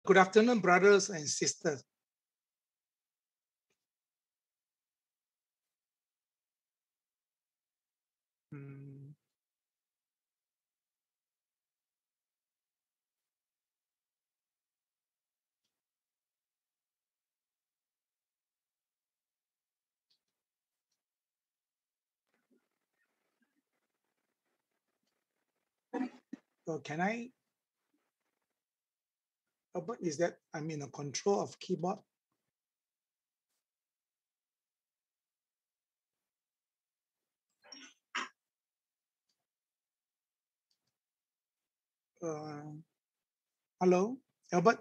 Good afternoon, brothers and sisters. So can I, but is that I'm in a control of keyboard? Hello, Albert?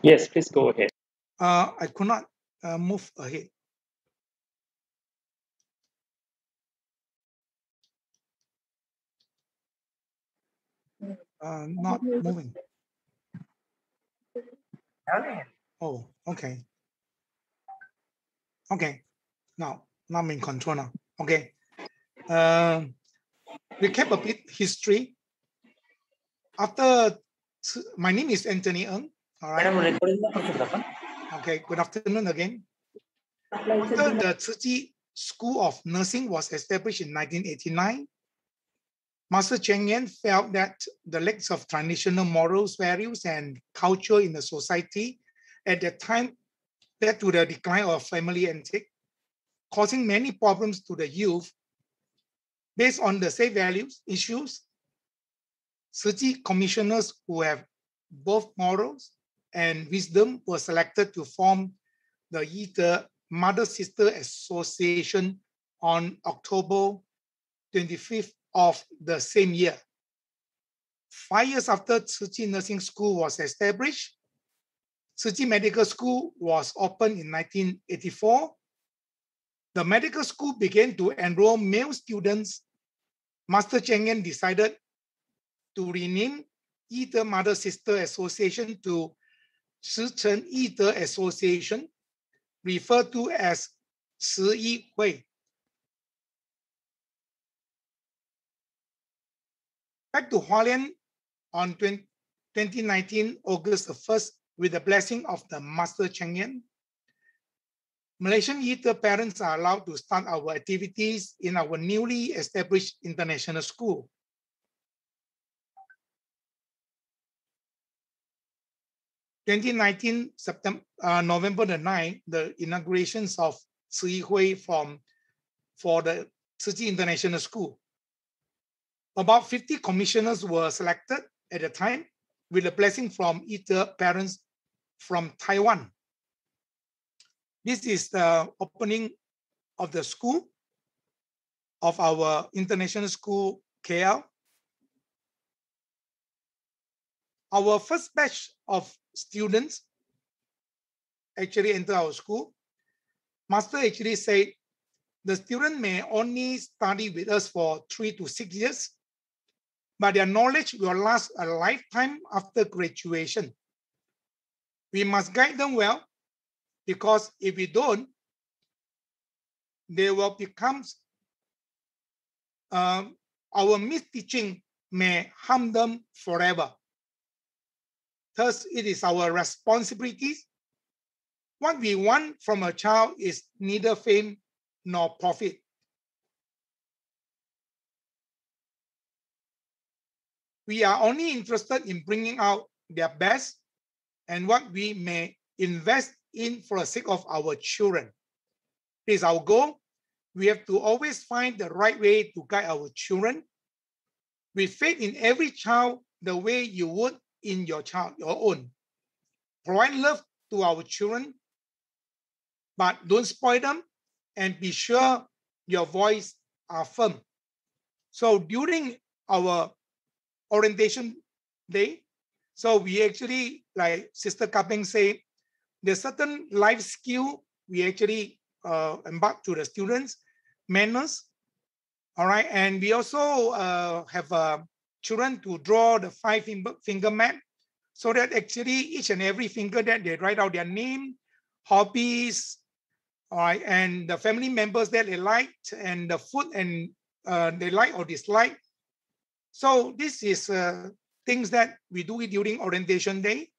Yes, please go ahead. I could not move ahead. Not moving. Oh, okay. Okay, now I'm in control now. Okay. Recap a bit history. After, my name is Anthony Ng. All right. Okay, good afternoon again. After the Tzu School of Nursing was established in 1989, Master Cheng felt that the lack of traditional morals, values, and culture in the society at that time led to the decline of family ethics, causing many problems to the youth. Based on the same values issues, Tzu commissioners who have both morals and wisdom were selected to form the Yite Mother-Sister Association on October 25th of the same year. 5 years after Tzu Nursing School was established, Tzu Medical School was opened in 1984. The medical school began to enroll male students. Master Cheng decided to rename Yite Mother-Sister Association to Shichen Yite Association, referred to as Shi Hui. Back to Hualien on 2019, August the 1st, with the blessing of the Master Cheng. Malaysian Yite parents are allowed to start our activities in our newly established international school. 2019, November the 9th, the inaugurations of Shi Hui for the Tzu International School. About 50 commissioners were selected at the time with a blessing from Yite parents from Taiwan. This is the opening of the school of our international school, KL. Our first batch of students actually enter our school. Master actually said the student may only study with us for 3 to 6 years, but their knowledge will last a lifetime after graduation. We must guide them well, because if we don't, they will become, our misteaching may harm them forever. Thus, it is our responsibility. What we want from a child is neither fame nor profit. We are only interested in bringing out their best and what we may invest in for the sake of our children. This is our goal. We have to always find the right way to guide our children. We faith in every child the way you would in your own. Provide love to our children, but don't spoil them, and be sure your voice are firm. So during our orientation day, so we actually, like Sister Kapeng say, there's certain life skill we actually embark to the students, manners, all right? And we also have children to draw the 5-finger map, so that actually each and every finger that they write out their name, hobbies, all right, and the family members that they liked, and the food and they like or dislike. So this is things that we do it during orientation day.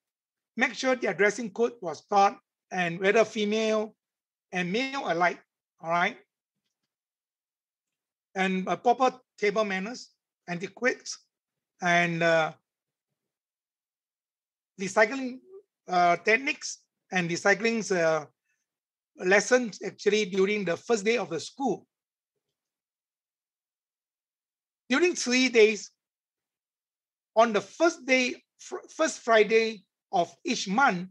Make sure their dressing code was taught and whether female and male alike, all right? And proper table manners, etiquettes, and recycling techniques and recycling lessons actually during the first day of the school. During 3 days, on the first day, first Friday of each month,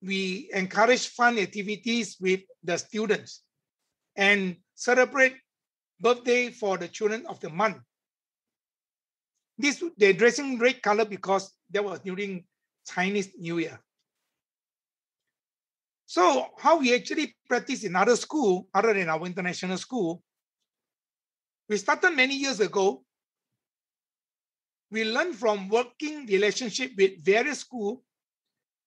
we encourage fun activities with the students and celebrate birthday for the children of the month. They're dressing red color because that was during Chinese New Year. So how we actually practice in other school, other than our international school, we started many years ago. We learned from working relationship with various schools.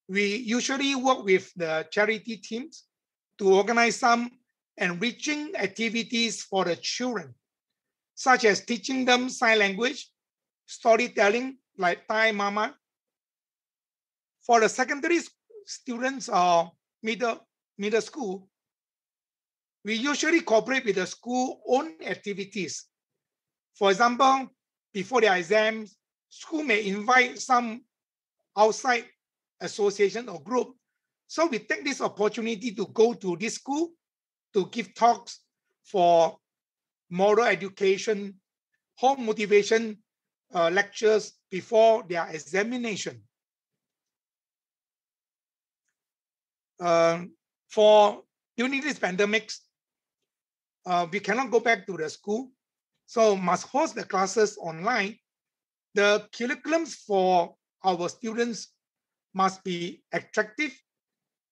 We usually work with the charity teams to organize some enriching activities for the children, such as teaching them sign language, storytelling like Thai Mama. For the secondary students or middle school, we usually cooperate with the school own activities. For example, before their exams, school may invite some outside association or group. So we take this opportunity to go to this school to give talks for moral education, home motivation lectures before their examination. For during this pandemic, we cannot go back to the school, so must host the classes online. The curriculums for our students must be attractive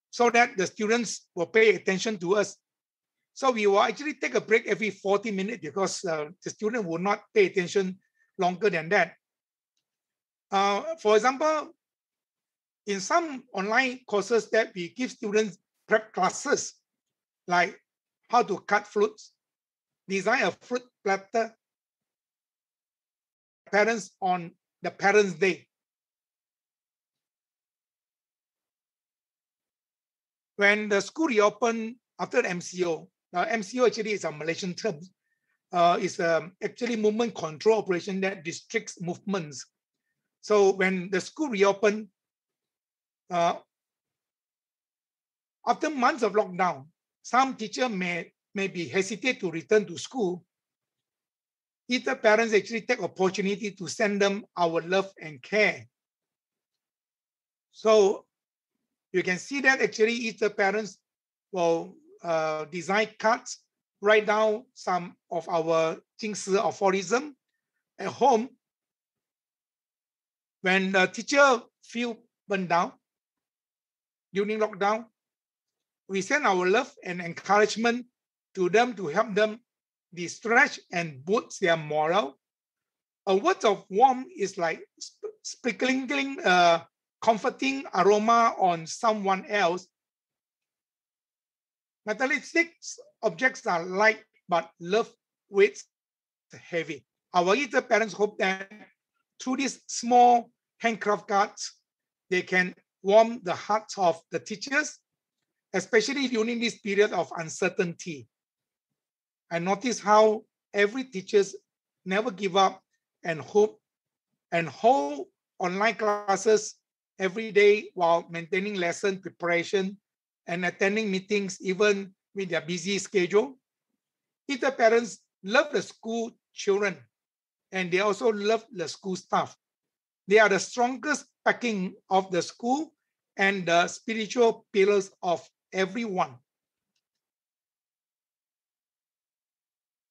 so that the students will pay attention to us. So we will actually take a break every 40 minutes because the student will not pay attention longer than that. For example, in some online courses that we give students prep classes, like how to cut fruits, design a fruit platter, parents on the Parents' Day. When the school reopened after the MCO, MCO actually is a Malaysian term. It's actually movement control operation that restricts movements. So when the school reopened, after months of lockdown, some teachers may be hesitate to return to school. Either parents actually take opportunity to send them our love and care. So you can see that actually either parents will design cards, write down some of our 经师 aphorism at home. When the teacher feel burned down during lockdown, we send our love and encouragement to them to help them de-stress and boost their morale. A word of warmth is like sprinkling comforting aroma on someone else. Materialistic objects are light, but love weighs heavy. Our either parents hope that through these small handcraft cards, they can warm the hearts of the teachers, especially during this period of uncertainty. I notice how every teacher never give up and hope and hold online classes every day while maintaining lesson preparation and attending meetings even with their busy schedule. Either parents love the school children and they also love the school staff. They are the strongest backing of the school and the spiritual pillars of everyone.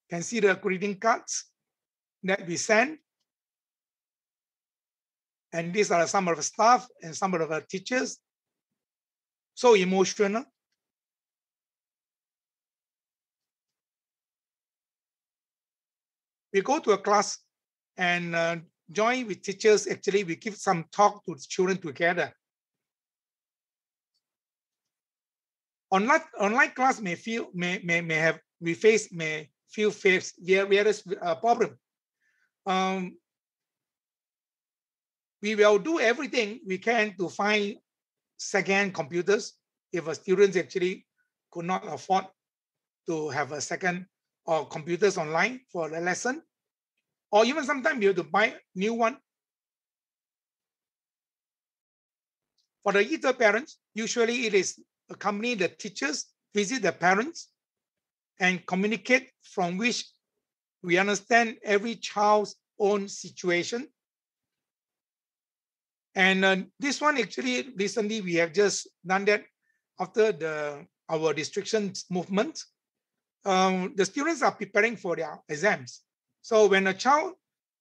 You can see the greeting cards that we send. And these are some of the staff and some of the teachers. So emotional. We go to a class and join with teachers. Actually, we give some talk to the children together. Online class may feel various problem. we will do everything we can to find second computers if a student actually could not afford to have a second or computers online for the lesson, or even sometimes you have to buy new one. For the either parents, usually it is accompany the teachers, visit the parents, and communicate from which we understand every child's own situation. And this one actually recently we have just done that after our restrictions movement. The students are preparing for their exams. So when a child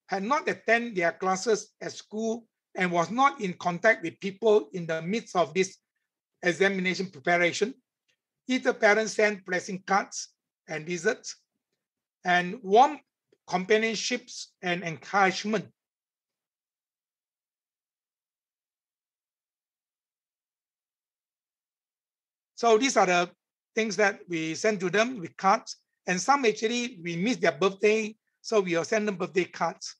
had not attended their classes at school and was not in contact with people in the midst of this examination preparation, either parents send blessing cards and desserts and warm companionships and encouragement. So these are the things that we send to them with cards, and some actually we miss their birthday, so we will send them birthday cards.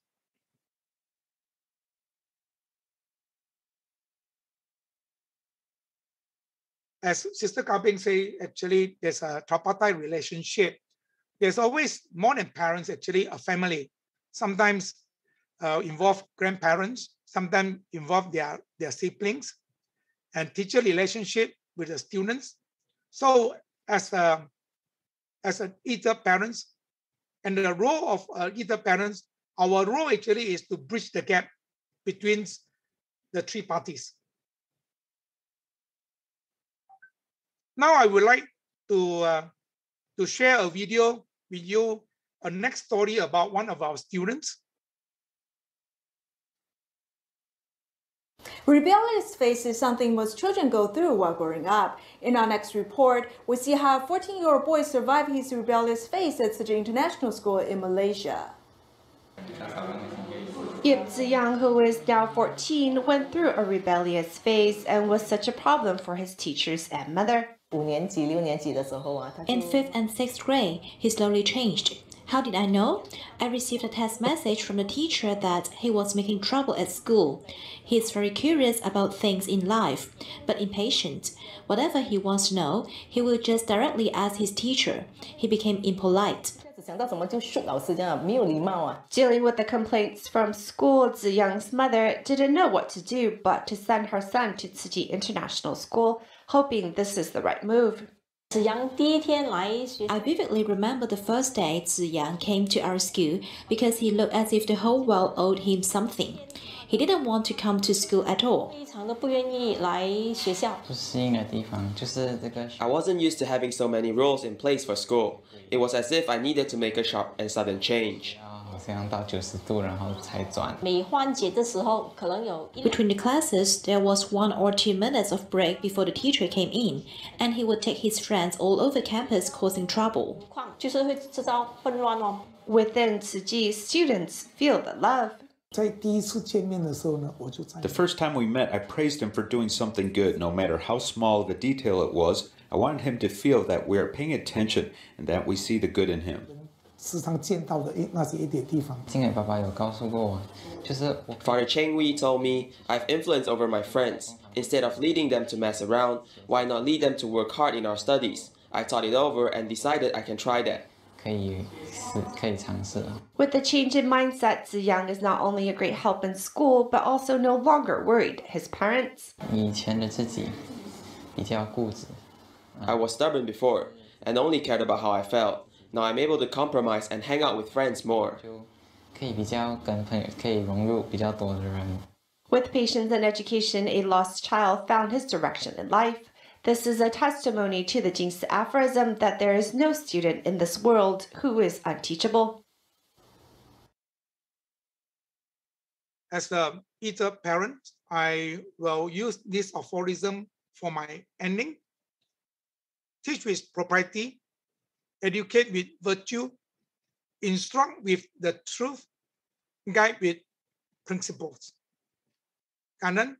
As Sister Kabing say, actually there's a tripartite relationship. There's always more than parents, actually a family. Sometimes involve grandparents, sometimes involve their siblings, and teacher relationship with the students. So as an either parents, and the role of either parents, our role actually is to bridge the gap between the three parties. Now I would like to share a video with you, a next story about one of our students. Rebellious phase is something most children go through while growing up. In our next report, we see how a 14-year-old boy survived his rebellious phase at such an international school in Malaysia. Yip Ziyang, who is now 14, went through a rebellious phase and was such a problem for his teachers and mother. In 5th and 6th grade, he slowly changed. How did I know? I received a text message from the teacher that he was making trouble at school. He is very curious about things in life, but impatient. Whatever he wants to know, he will just directly ask his teacher. He became impolite. Dealing with the complaints from school, Ziyang's mother didn't know what to do but to send her son to Tzu International School, hoping this is the right move. I vividly remember the first day Ziyang came to our school because he looked as if the whole world owed him something. He didn't want to come to school at all. I wasn't used to having so many rules in place for school. It was as if I needed to make a sharp and sudden change. Between the classes, there was 1 or 2 minutes of break before the teacher came in, and he would take his friends all over campus causing trouble. Within Tzu, students feel the love. The first time we met, I praised him for doing something good, no matter how small of a detail it was. I wanted him to feel that we are paying attention and that we see the good in him. Father Cheng told me, I've influence over my friends. Instead of leading them to mess around, why not lead them to work hard in our studies? I thought it over and decided I can try that. With the change in mindset, Ziyang is not only a great help in school, but also no longer worried. His parents. I was stubborn before and only cared about how I felt. Now I'm able to compromise and hang out with friends more. With patience and education, a lost child found his direction in life. This is a testimony to the Jingsi aphorism that there is no student in this world who is unteachable. As a either parent, I will use this aphorism for my ending. Teach with propriety, educate with virtue, instruct with the truth, guide with principles. Cảm ơn.